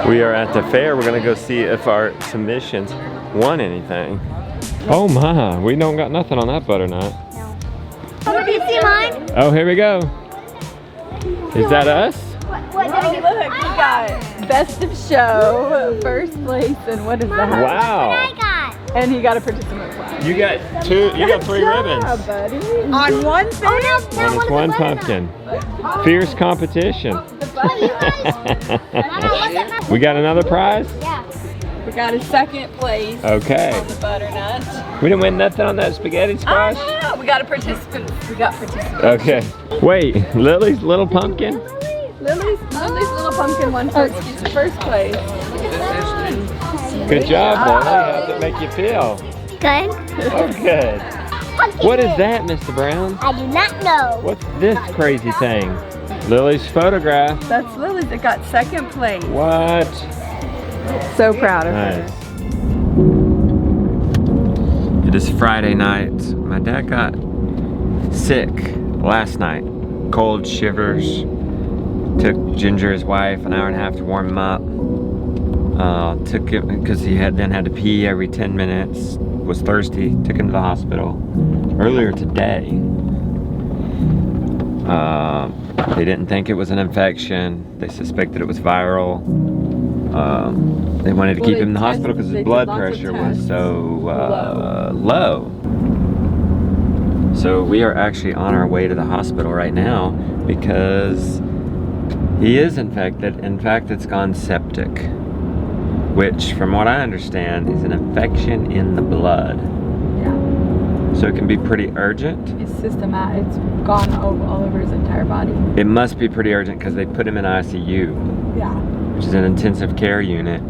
We are at the fair. We're gonna go see if our submissions won anything. Oh my, we don't got nothing on that butternut. Oh, do you see mine? Oh, here we go. Is that us? What did I get? Look, we got best of show, first place, and what is that? Wow. What I got? And he got a participant flag. You got two, you got 3 ribbons. Buddy. On one thing? Oh, no, And it's one pumpkin. Fierce competition. We got another prize? Yeah. We got a second place Okay. on the butternut. We didn't win nothing on that spaghetti squash? Oh, we got a participant. We got participants. Okay. Wait, Lily's little pumpkin? Lily's little pumpkin won first. She's the first place. Good job, Lily. How's it make you feel? Good. Oh, good. What is that, Mr. Brown? I do not know. What's this crazy thing? Lily's photograph. That's Lily's that got second place. What? So proud of her. Nice. It is Friday night. My dad got sick last night. Cold, shivers. Took Ginger, his wife, an hour and a half to warm him up. Took him because he had to pee every 10 minutes. Was thirsty. Took him to the hospital earlier today. They didn't think it was an infection. They suspected it was viral. They wanted to keep him in the hospital because his blood pressure was so low. So we are actually on our way to the hospital right now because he is infected. In fact, it's gone septic, which from what I understand is an infection in the blood. Yeah. So it can be pretty urgent. It's systematic. It's gone all over his entire body. It must be pretty urgent because they put him in ICU. Yeah. Which is an intensive care unit.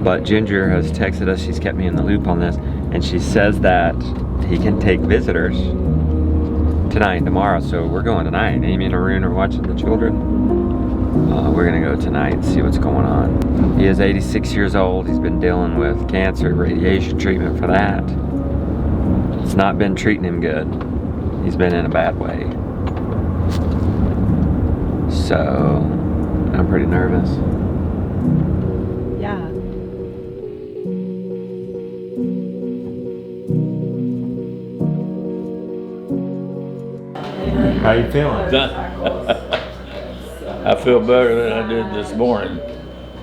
But Ginger has texted us, she's kept me in the loop on this, and she says that he can take visitors tonight and tomorrow, so we're going tonight. Amy and Arun are watching the children. We're gonna go tonight and see what's going on. He is 86 years old. He's been dealing with cancer, radiation treatment for that. It's not been treating him good. He's been in a bad way. So, I'm pretty nervous. Yeah. How you feeling? I feel better than I did this morning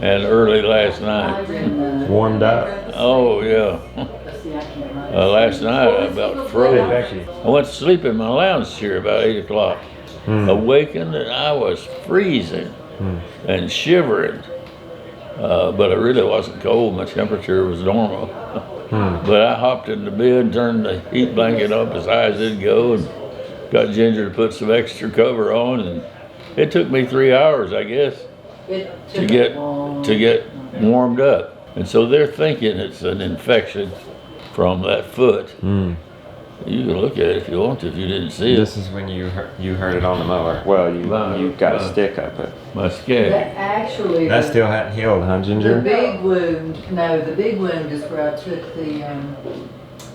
and early last night. Warmed up? Oh yeah. Last night I about froze. Becky. I went to sleep in my lounge chair about 8 o'clock. Awakened and I was freezing and shivering. But I really wasn't cold. My temperature was normal. But I hopped into bed, turned the heat blanket up as high as it'd go, and got Ginger to put some extra cover on, and it took me 3 hours, I guess, to get warmed up. And so they're thinking it's an infection from that foot. You can look at it if you want to, if you didn't see it. This is when you heard it on the mower. Well, you got a stick up it. My skin. Actually, That still hadn't healed, huh, Ginger? the big wound is where I took the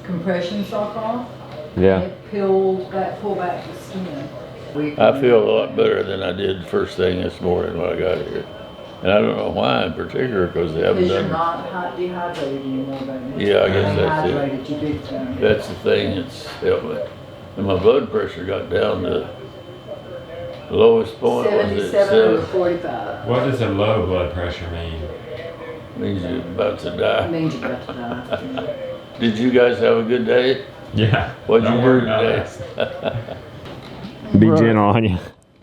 compression sock off. Yeah. It pulled back the skin. I feel a lot better than I did first thing this morning when I got here. And I don't know why in particular, because they haven't Because you're done. not dehydrated anymore, baby. Yeah, I guess that's it. Dehydrated, you big time. That's the thing that's helped me. And my blood pressure got down to the lowest point. Was it 77/45. What does a low blood pressure mean? Means you're about to That die. means you're about to die. Did you guys have a good day? Yeah. What'd you do today? Be gentle on you.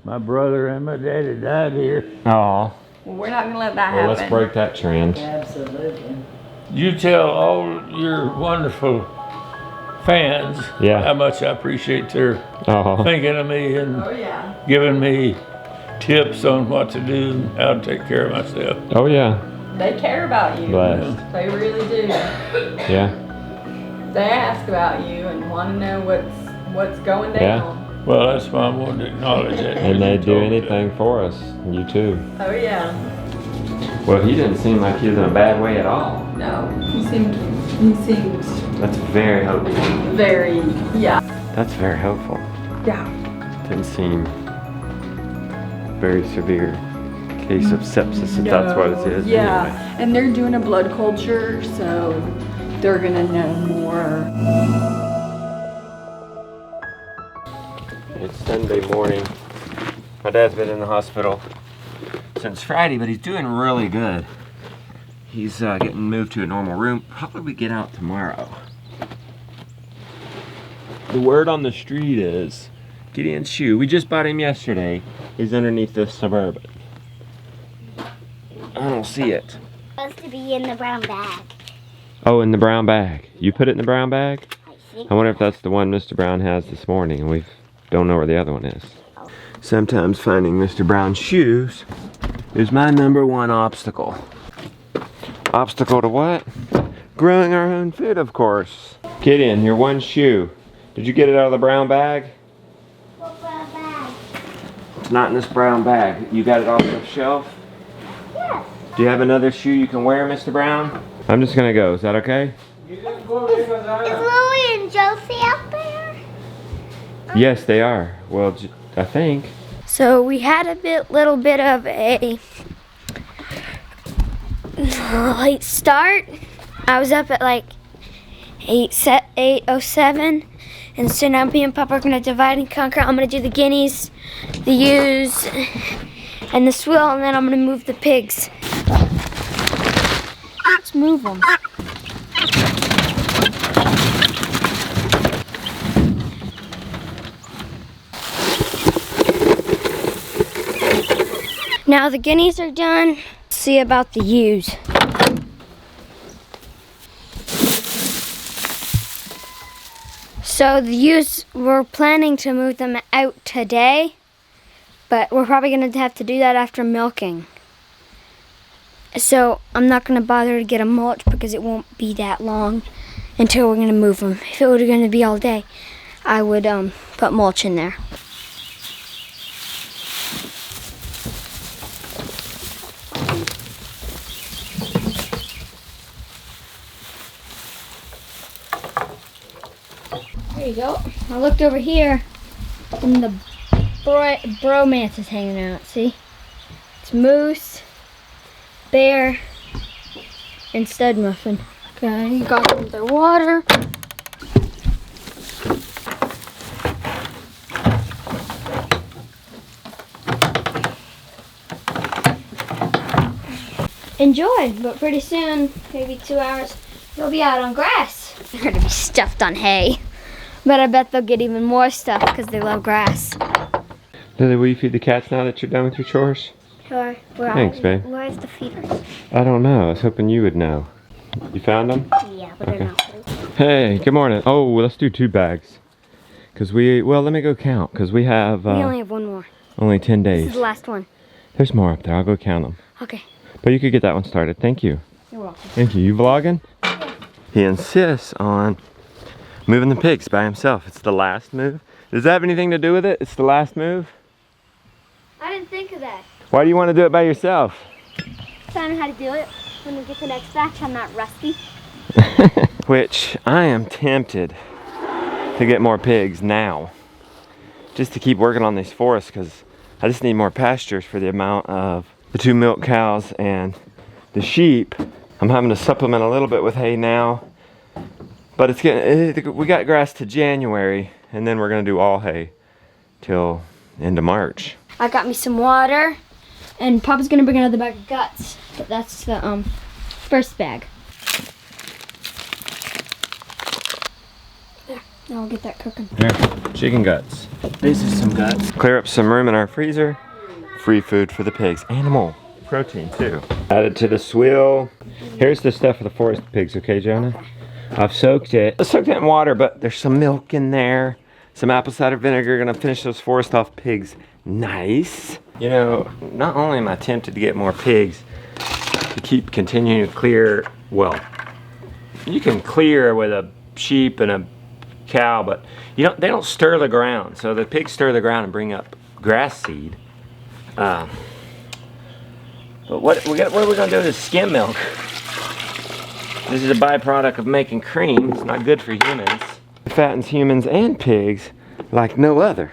My brother and my daddy died here. Oh. Well, we're not gonna let that Well, happen. let's break that trend. Absolutely. You tell all your wonderful fans how much I appreciate their thinking of me and giving me tips on what to do, how to take care of myself. Oh yeah. They care about you. Blessed. They really do. Yeah. They ask about you and want to know what's going down. Yeah. Well, that's why I wanted to acknowledge that. And they'd do anything for us. You too. Oh yeah. Well, he didn't seem like he was in a bad way at all. No, he seemed That's very hopeful. very, yeah. That's very helpful. Yeah. Didn't seem very severe. case of sepsis, if that's what it is. Yeah, Anyway. and they're doing a blood culture, so they're gonna know more. It's Sunday morning. My dad's been in the hospital since Friday, but he's doing really good. He's getting moved to a normal room. Probably we get out tomorrow. The word on the street is Gideon's shoe. We just bought him yesterday. Is underneath the Suburban. I don't see it. Supposed to be in the brown bag. Oh, in the brown bag. You put it in the brown bag? I think. I wonder if that's the one Mr. Brown has this morning, and we don't know where the other one is. Sometimes finding Mr. Brown's shoes is my #1 obstacle. Obstacle to what? Growing our own food, of course. Gideon, your one shoe. Did you get it out of the brown bag? What brown bag? It's not in this brown bag. You got it off the shelf? Yes. Do you have another shoe you can wear, Mr. Brown? I'm just gonna go. Is that okay? Is Lily and Josie out there? Yes, they are. Well, I think. So we had a little bit of a late start. I was up at like 8:07, and so now me and Papa are gonna divide and conquer. I'm gonna do the guineas, the ewes, and the swill, and then I'm gonna move the pigs. Let's move them. Now the guineas are done. See about the ewes. So the ewes, we're planning to move them out today, but we're probably going to have to do that after milking. So I'm not going to bother to get a mulch because it won't be that long until we're going to move them. If it were going to be all day, I would put mulch in there. There you go. I looked over here and the bromance is hanging out. See? It's moose, bear, and stud muffin. Okay, got them their water. Enjoy, but pretty soon, maybe 2 hours, they'll be out on grass. They're gonna be stuffed on hay. But I bet they'll get even more stuff because they love grass. Lily, will you feed the cats now that you're done with your chores? Sure. Thanks, babe. Where's the feeders? I don't know. I was hoping you would know. You found them? Yeah, but they're not blue. Hey, good morning. Oh, let's do 2 bags. Well, let me go count. Because we have We only have one more. only 10 This days. is the last one. There's more up there. I'll go count them. Okay. But you could get that one started. Thank you. You're welcome. Thank you. You vlogging? He insists on moving the pigs by himself. It's the last move. Does that have anything to do with it? It's the last move? I didn't think of that. Why do you want to do it by yourself? So I know how to do it. When we get the next batch, I'm not rusty. Which I am tempted to get more pigs now. Just to keep working on these forests because I just need more pastures for the amount of the 2 milk cows and the sheep. I'm having to supplement a little bit with hay now. But it's getting, we got grass to January, and then we're gonna do all hay till end of March. I got me some water, and Papa's gonna bring another bag of guts. But that's the first bag. There, now I'll get that cooking. Here, chicken guts. These are some guts. Clear up some room in our freezer. Free food for the pigs. Animal protein too. Added to the swill. Here's the stuff for the forest pigs, okay, Jonah? I've soaked it. I soaked it in water, but there's some milk in there. Some apple cider vinegar. Gonna finish those forest off pigs. Nice. You know, not only am I tempted to get more pigs, to keep continuing to clear, well, you can clear with a sheep and a cow, but they don't stir the ground. So the pigs stir the ground and bring up grass seed. But what are we gonna do with this skim milk? This is a byproduct of making cream. It's not good for humans. It fattens humans and pigs like no other.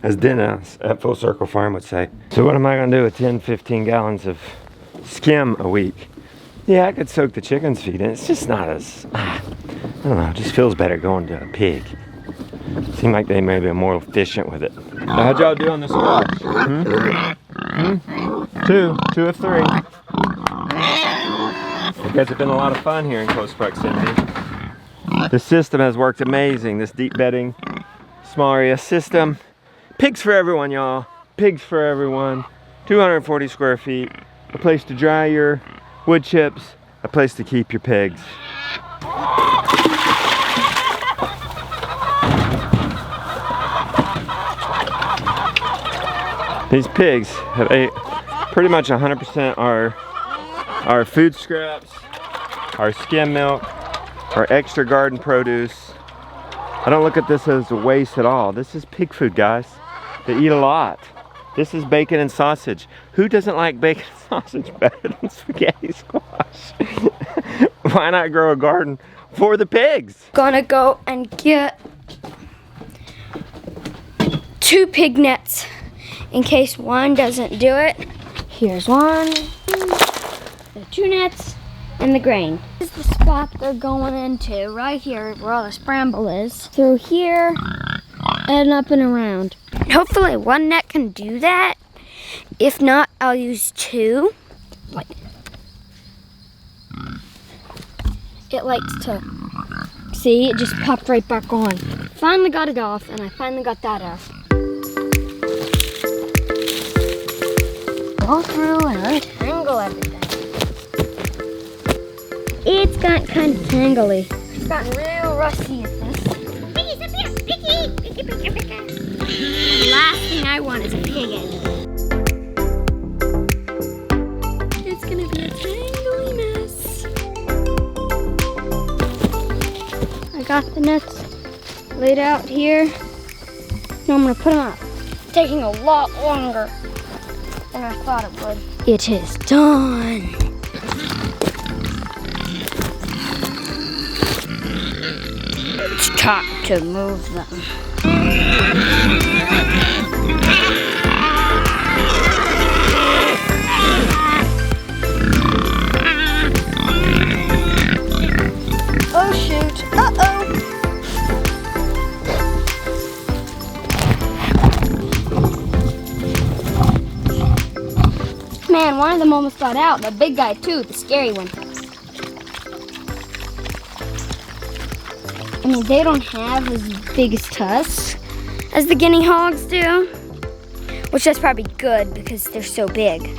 as Dennis at Full Circle Farm would say. So what am I gonna do with 10, 15 gallons of skim a week? Yeah, I could soak the chicken's feed in. It's just not as, I don't know, it just feels better going to a pig. Seem like they may be more efficient with it. How'd y'all do on the squash? Two of 3. You guys have been a lot of fun here in close proximity. The system has worked amazing. This deep bedding, small area system. Pigs for everyone, y'all. Pigs for everyone. 240 square feet. A place to dry your wood chips. A place to keep your pigs. These pigs have ate pretty much 100% our food scraps, our skim milk, our extra garden produce. I don't look at this as a waste at all. This is pig food, guys. They eat a lot. This is bacon and sausage. Who doesn't like bacon and sausage better than spaghetti squash? Why not grow a garden for the pigs? Gonna go and get 2 pig nets in case one doesn't do it. Here's one, the 2 nets, and the grain. This is the spot they're going into, right here where all this bramble is. Through here and up and around. Hopefully 1 net can do that. If not, I'll use 2. Like, it likes to, see, it just popped right back on. Finally got it off, and I finally got that off. Go through and untangle everything. It's gotten kind of tangly. It's gotten real rusty at this. Piggy's up here! Piggy! Piggy, piggy, piggy. The last thing I want is a pig in. It's gonna be a tangly mess. I got the nets laid out here. Now I'm gonna put them up. It's taking a lot longer than I thought it would. It is done. It's time to move them. Oh shoot, uh-oh. Man, one of them almost got out. The big guy too, the scary one. I mean, they don't have as big as tusks as the guinea hogs do, which is probably good because they're so big.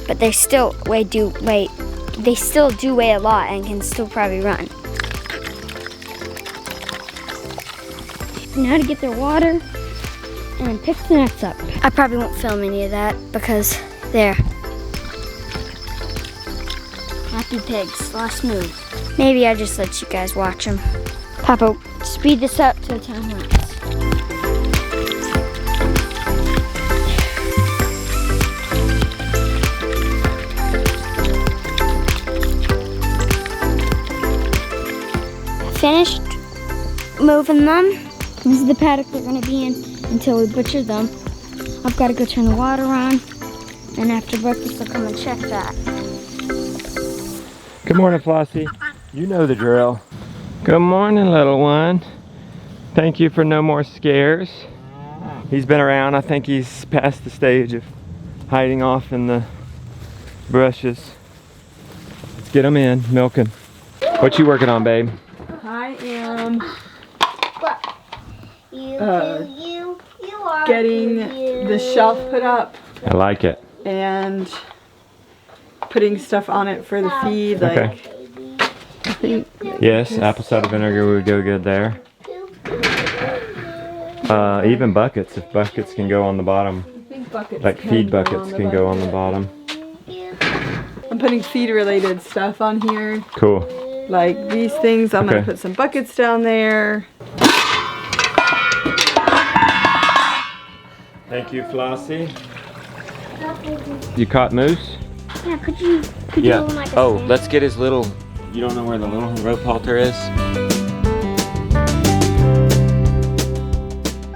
But they still do weigh a lot and can still probably run. Now to get their water and pick the nets up. I probably won't film any of that because there. Happy pigs, last move. Maybe I'll just let you guys watch them. Papa, speed this up to the time lapse. Finished moving them. This is the paddock they're gonna be in until we butcher them. I've got to go turn the water on, and after breakfast I'll come and check that. Good morning, Flossie. You know the drill. Good morning, little one. Thank you for no more scares. He's been around. I think he's past the stage of hiding off in the brushes. Let's get him in, milking. What you working on, babe? I am You getting the shelf put up I like it. and putting stuff on it for the feed. Like, Okay. I think Yes, apple cider vinegar would go good there. Even buckets, if buckets can go on the bottom. buckets Like can feed go buckets on the can go on the bottom. bottom. I'm putting feed related stuff on here. Cool. Like these things, I'm Okay. gonna put some buckets down there. Thank you, Flossie. You caught moose? Yeah, could you Yeah. hold like a Oh, stand? let's get his little, you don't know where the little rope halter is?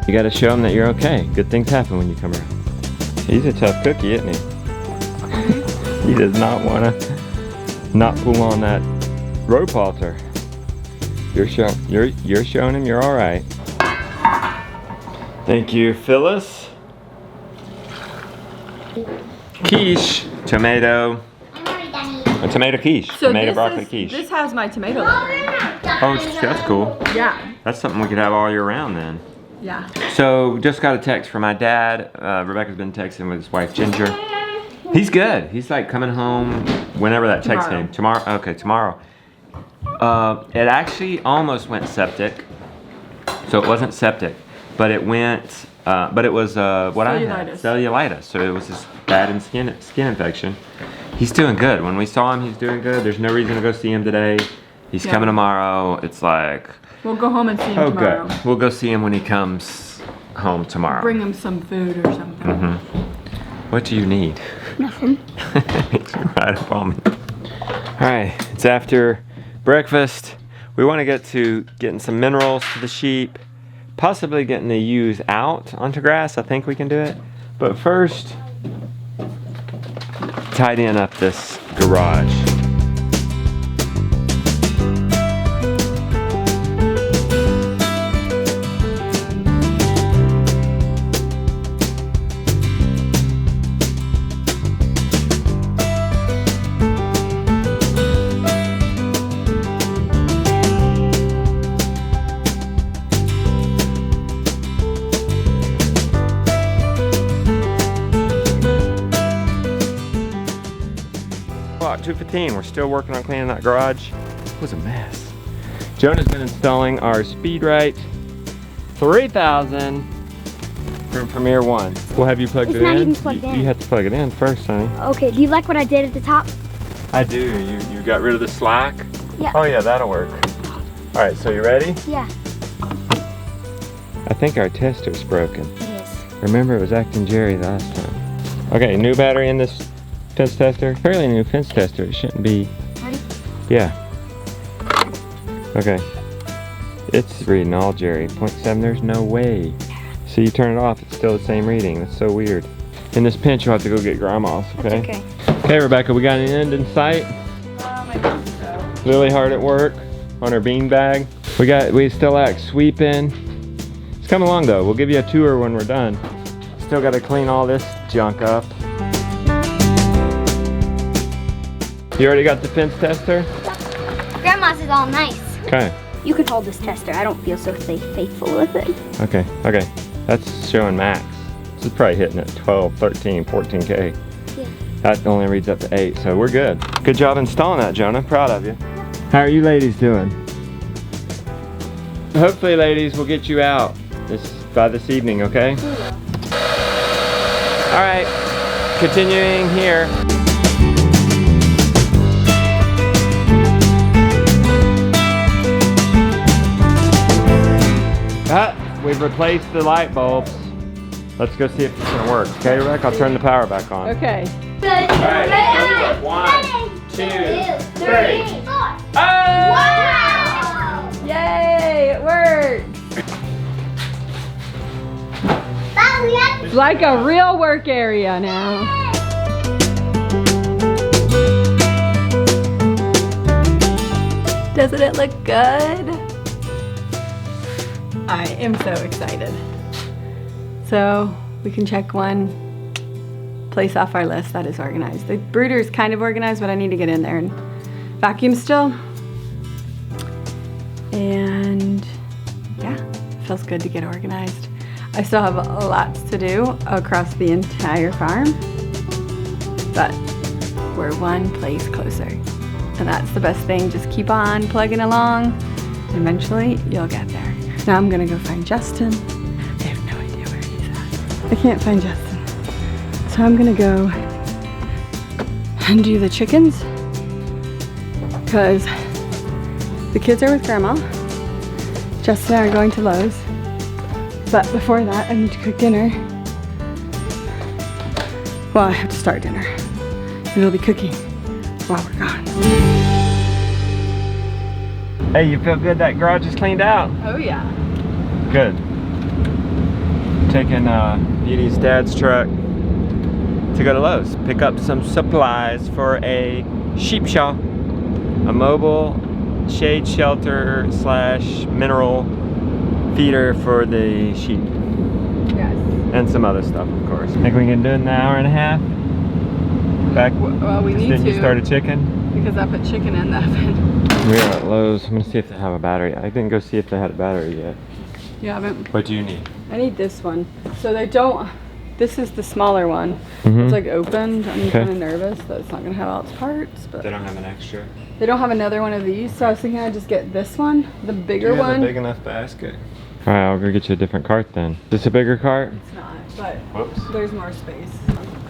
You gotta show him that you're okay. Good things happen when you come around. He's a tough cookie, isn't he? He does not wanna not pull on that rope halter. You're showing him you're all right. Thank you, Phyllis. Quiche, tomato. A tomato quiche. So tomato this broccoli is, quiche. This has my tomato litter. Oh, that's cool. Yeah. That's something we could have all year round then. Yeah. So, just got a text from my dad. Rebecca's been texting with his wife, Ginger. He's good. He's like coming home whenever that text came. Tomorrow. Okay, tomorrow. It actually almost went septic. So it wasn't septic, but it went, but it was what I had. Cellulitis. So it was this bad skin infection. He's doing good. When we saw him, he's doing good. There's no reason to go see him today. He's coming tomorrow. It's like... We'll go home and see him tomorrow. Good. We'll go see him when he comes home tomorrow. Bring him some food or something. Mm-hmm. What do you need? Nothing. Right up on me. Alright, it's after breakfast. We want to get to getting some minerals to the sheep. Possibly getting the ewes out onto grass. I think we can do it. But first... tidying up this garage. Clock 2:15. We're still working on cleaning that garage. It was a mess. Jonah's been installing our SpeedRite 3000 from Premier One. We'll have you plug it in. It's not even plugged in. You have to plug it in first, honey. Okay, do you like what I did at the top? I do. You got rid of the slack? Yeah. Oh yeah, that'll work. All right, so you ready? Yeah. I think our tester's broken. It is. Remember, it was acting Jerry last time. Okay, new battery in this fence tester. Fairly new fence tester. It shouldn't be. Ready? Yeah. Okay. It's reading all Jerry. 0.7. There's no way. So you turn it off. It's still the same reading. That's so weird. In this pinch, you'll have to go get grandma's. Okay. That's okay. Okay, Rebecca. We got an end in sight. I think so. Lily hard at work on her bean bag. We still act sweeping. It's coming along though. We'll give you a tour when we're done. Still got to clean all this junk up. You already got the fence tester? Grandma's is all nice. Okay. You can hold this tester. I don't feel so faithful with it. Okay. Okay. That's showing max. This is probably hitting at 12, 13, 14K. Yeah. That only reads up to 8, so we're good. Good job installing that, Jonah. Proud of you. How are you ladies doing? Hopefully, ladies, we'll get you out by this evening, okay? All right. Continuing here. We've replaced the light bulbs. Let's go see if it's gonna work. Okay, Rick? I'll turn the power back on. Okay. Alright, 1, 2, 3. Oh! Wow! Yay, it worked. It's like a real work area now. Doesn't it look good? I am so excited. So we can check one place off our list that is organized. The brooder is kind of organized, but I need to get in there and vacuum still. And yeah, it feels good to get organized. I still have lots to do across the entire farm, but we're one place closer. And that's the best thing. Just keep on plugging along. And eventually you'll get there. Now I'm gonna go find Justin. I have no idea where he's at. I can't find Justin. So I'm gonna go and do the chickens because the kids are with Grandma. Justin and I are going to Lowe's. But before that, I need to cook dinner. Well, I have to start dinner. And it'll be cooking while we're gone. Hey, you feel good that garage is cleaned out? Oh yeah. Good. taking Beauty's dad's truck to go to Lowe's, pick up some supplies for a sheep shaw, a mobile shade shelter / mineral feeder for the sheep. Yes. And some other stuff, of course. Think we can do it in an hour and a half? Back? Well, we need Didn't to. you start a chicken? Because I put chicken in the oven. We are at Lowe's. I'm gonna see if they have a battery. I didn't go see if they had a battery yet. You haven't? What do you need? I need this one. So they don't. This is the smaller one. Mhm. It's like opened. I'm Okay. kind of nervous that it's not gonna have all its parts, but They don't have an extra. they don't have another one of these. So I was thinking I'd just get this one, the bigger Do you have one. a big enough basket? All right, I'll go get you a different cart then. Is this a bigger cart? It's not, but Whoops. there's more space.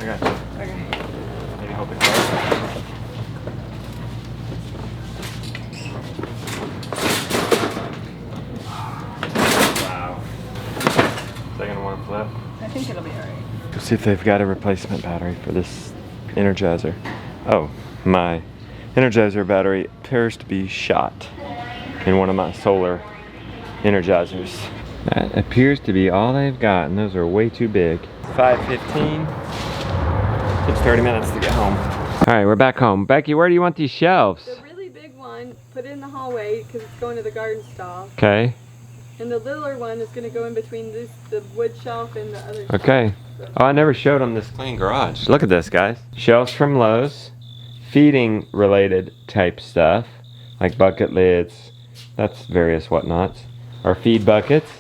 I got you. Okay. Maybe hold the cart. Wow. Is that gonna want to flip? I think it'll be alright. Let's see if they've got a replacement battery for this Energizer. Oh, my Energizer battery appears to be shot in one of my solar Energizers. That appears to be all they've got, and those are way too big. 5:15. Takes 30 minutes to get home. All right, we're back home. Becky, where do you want these shelves? The really big one, put it in the hallway because it's going to the garden stall. Okay, And the littler one is going to go in between this, the wood shelf and the other shelf. okay. Oh, I never showed them this clean garage. Look at this, guys. Shelves from Lowe's. Feeding related type stuff, like bucket lids. That's various whatnots. Our feed buckets.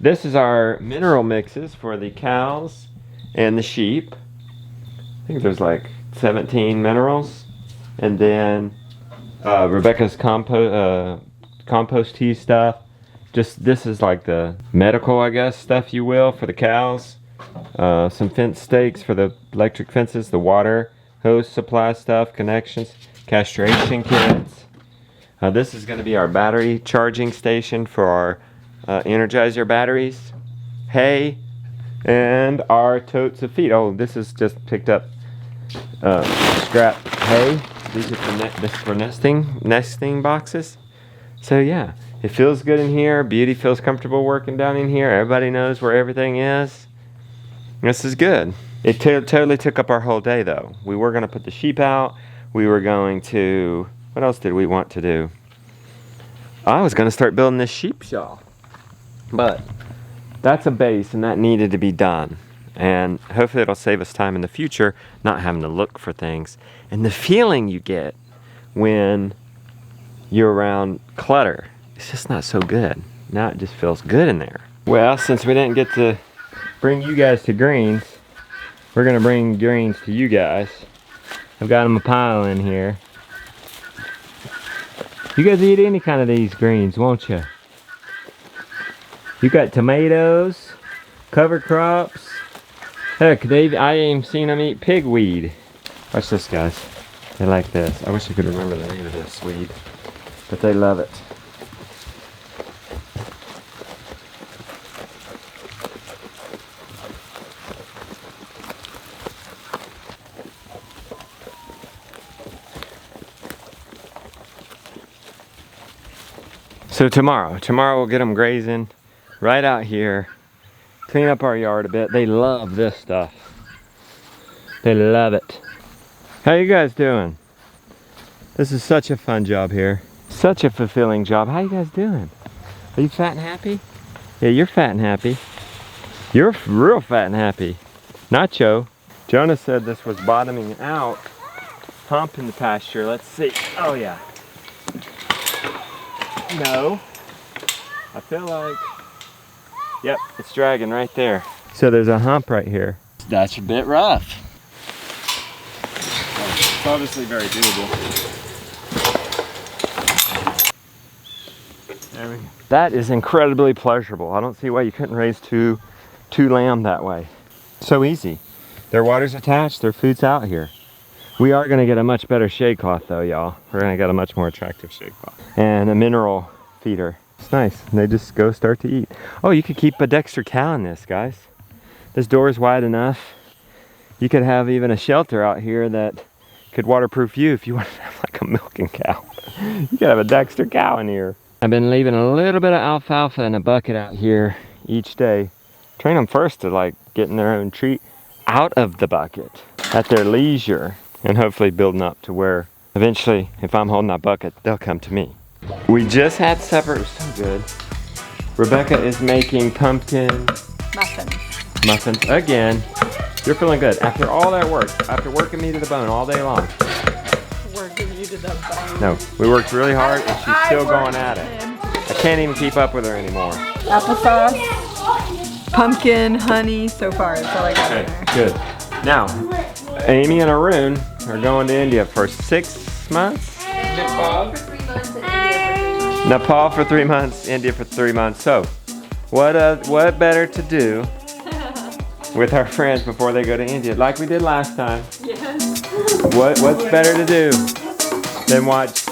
This is our mineral mixes for the cows and the sheep. I think there's like 17 minerals. And then Rebecca's compost tea stuff. Just this is like the medical, I guess, stuff you will for the cows. Some fence stakes for the electric fences, the water hose supply stuff, connections, castration kits. This is going to be our battery charging station for our Energizer batteries. Hay, and our totes of feed. Oh, this is just picked up scrap hay. These are for nesting boxes. So yeah, it feels good in here. Beauty feels comfortable working down in here. Everybody knows where everything is. This is good. It totally took up our whole day though. We were gonna put the sheep out. We were going to, what else did we want to do? I was gonna start building this sheep shawl. But that's a base and that needed to be done. And hopefully it'll save us time in the future, not having to look for things. And the feeling you get when you're around clutter, it's just not so good. Now it just feels good in there. Well, since we didn't get to bring you guys to greens, we're gonna bring greens to you guys. I've got them a pile in here. You guys eat any kind of these greens, won't you? You got tomatoes, cover crops. Heck, I ain't seen them eat pigweed. Watch this, guys. They like this. I wish I could remember the name of this weed, but they love it. So tomorrow we'll get them grazing right out here. Clean up our yard a bit. They love this stuff. They love it. How you guys doing? This is such a fun job here. Such a fulfilling job. How you guys doing? Are you fat and happy? Yeah, you're fat and happy. You're real fat and happy. Nacho. Jonah said this was bottoming out. Hump in the pasture. Let's see. Oh yeah. No. I feel like, yep, it's dragging right there. So there's a hump right here. That's a bit rough. It's obviously very doable. There we go. That is incredibly pleasurable. I don't see why you couldn't raise two lamb that way. So easy. Their water's attached, their food's out here. We are gonna get a much better shade cloth though, y'all. We're gonna get a much more attractive shade cloth. And a mineral feeder. It's nice. And they just go start to eat. Oh, you could keep a Dexter cow in this, guys. This door is wide enough. You could have even a shelter out here that could waterproof you if you want to have like a milking cow. You could have a Dexter cow in here. I've been leaving a little bit of alfalfa in a bucket out here each day Train them first to like getting their own treat out of the bucket at their leisure, and hopefully building up to where eventually, if I'm holding that bucket, they'll come to me. We just had supper. It was so good. Rebecca is making pumpkin muffins again. You're feeling good after all that work, after working me to the bone all day long. Working you to the bone. No, we worked really hard and she's still going at it. I can't even keep up with her anymore. Applesauce, pumpkin, honey, so far that's all I got in there. Good. Now, Amy and Arun are going to India for 6 months. Nepal for 3 months, India for 3 months. So, what better to do with our friends before they go to India, like we did last time? Yes. What's better to do than watch